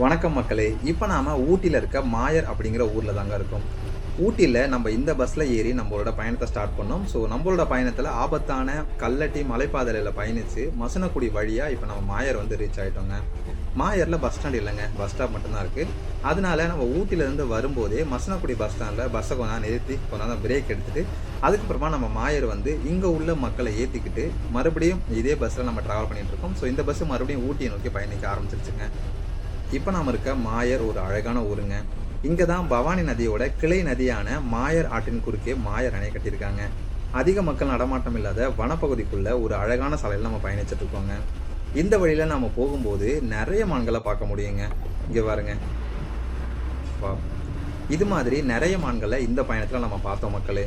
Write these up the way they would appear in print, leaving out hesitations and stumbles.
வணக்கம் மக்களே. இப்போ நாம ஊட்டியில இருக்க மாயர் அப்படிங்கிற ஊர்ல தாங்க இருக்கோம். ஊட்டியில நம்ம இந்த பஸ்ல ஏறி நம்மளோட பயணத்த ஸ்டார்ட் பண்ணோம். நம்மளோட பயணத்துல ஆபத்தான கல்லட்டி மலைப்பாதையில பயணிச்சு மசனக்குடி வழியா இப்போ நம்ம மாயர் ரீச் ஆயிட்டோங்க. மாயர்ல பஸ் ஸ்டாண்ட் இல்லைங்க. பஸ் ஸ்டாப் மட்டும் தான் இருக்கு. அதனால நம்ம ஊட்டில இருந்து வரும்போதே மசனக்குடி பஸ் ஸ்டாண்ட்ல பஸ்ஸை கொஞ்ச நேரம் நிறுத்தி கொஞ்ச நேரம் பிரேக் எடுத்துட்டு அதுக்கப்புறமா நம்ம மாயர் இங்க உள்ள மக்களை ஏத்திக்கிட்டு மறுபடியும் இதே பஸ்ல நம்ம டிராவல் பண்ணிட்டு இருக்கோம். இந்த பஸ் மறுபடியும் ஊட்டியை நோக்கி பயணிக்க ஆரம்பிச்சிருச்சுங்க. இப்போ நாம இருக்க மாயர் ஒரு அழகான ஊருங்க. இங்கே தான் பவானி நதியோட கிளை நதியான மாயர் ஆற்றின் குறுக்கே மாயர் அணை கட்டியிருக்காங்க. அதிக மக்கள் நடமாட்டம் இல்லாத வனப்பகுதிக்குள்ள ஒரு அழகான சாலையில் நம்ம பயணிச்சுட்டு இருக்கோங்க. இந்த வழியில நாம போகும்போது நிறைய மான்களை பார்க்க முடியுங்க. இங்க பாருங்க. இது மாதிரி நிறைய மான்களை இந்த பயணத்துல நம்ம பார்த்தோம் மக்களே.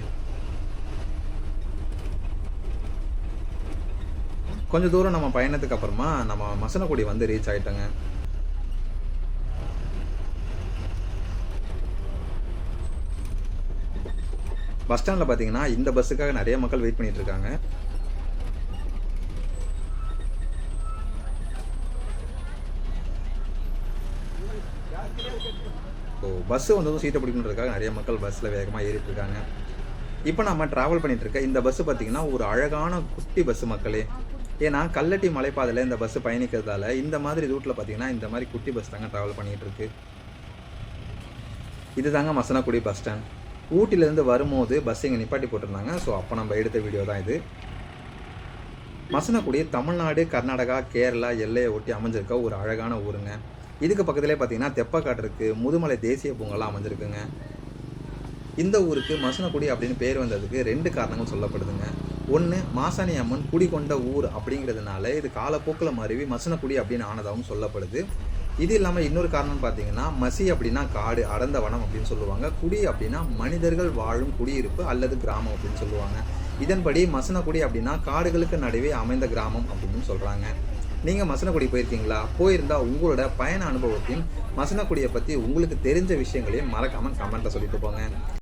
கொஞ்சம் தூரம் நம்ம பயணத்துக்கு அப்புறமா நம்ம மசனக்குடி ரீச் ஆயிட்டோங்க. பஸ் ஸ்டாண்டில் பார்த்தீங்கன்னா இந்த பஸ்ஸுக்காக நிறைய மக்கள் வெயிட் பண்ணிட்டு இருக்காங்க. பஸ் வந்ததும் சீட்டை பிடிக்கணுன்றதுக்காக நிறைய மக்கள் பஸ்ஸில் வேகமாக ஏறிட்டு இருக்காங்க. இப்போ நம்ம ட்ராவல் பண்ணிட்டு இருக்க இந்த பஸ் பார்த்தீங்கன்னா ஒரு அழகான குட்டி பஸ் மக்களே. ஏன்னா கல்லட்டி மலைப்பாதையில் இந்த பஸ் பயணிக்கிறதால இந்த மாதிரி ரூட்டில் பார்த்தீங்கன்னா இந்த மாதிரி குட்டி பஸ் தாங்க ட்ராவல் பண்ணிட்டு இருக்கு. இது தாங்க மசனக்குடி பஸ் ஸ்டாண்ட். ஊட்டிலேருந்து வரும்போது பஸ் இங்கே நிப்பாட்டி போட்டிருந்தாங்க. அப்போ நம்ம எடுத்த வீடியோ தான் இது. மசனக்குடி தமிழ்நாடு, கர்நாடகா, கேரளா எல்லையை ஒட்டி அமைஞ்சிருக்க ஒரு அழகான ஊருங்க. இதுக்கு பக்கத்திலே பார்த்தீங்கன்னா தெப்பக்காடு இருக்குது. முதுமலை தேசிய பூங்காலாம் அமைஞ்சிருக்குங்க. இந்த ஊருக்கு மசனக்குடி அப்படின்னு பேர் வந்ததுக்கு 2 காரணங்கள் சொல்லப்படுதுங்க. ஒன்று, மாசாணி அம்மன் குடிகொண்ட ஊர் அப்படிங்கிறதுனால இது காலப்போக்கில் மருவி மசனக்குடி அப்படின்னு ஆனதாகவும் சொல்லப்படுது. இது இல்லாமல் இன்னொரு காரணம் பார்த்தீங்கன்னா மசி அப்படின்னா காடு, அடர்ந்த வனம் அப்படின்னு சொல்லுவாங்க. குடி அப்படின்னா மனிதர்கள் வாழும் குடியிருப்பு அல்லது கிராமம் அப்படின்னு சொல்லுவாங்க. இதன்படி மசனக்குடி அப்படின்னா காடுகளுக்கு நடுவே அமைந்த கிராமம் அப்படின்னு சொல்கிறாங்க. நீங்கள் மசனக்குடி போயிருக்கீங்களா? போயிருந்தா உங்களோட பயண அனுபவத்தையும் மசனக்குடியை பற்றி உங்களுக்கு தெரிஞ்ச விஷயங்களையும் மறக்காமல் கமெண்ட்டில் சொல்லிட்டு போங்க.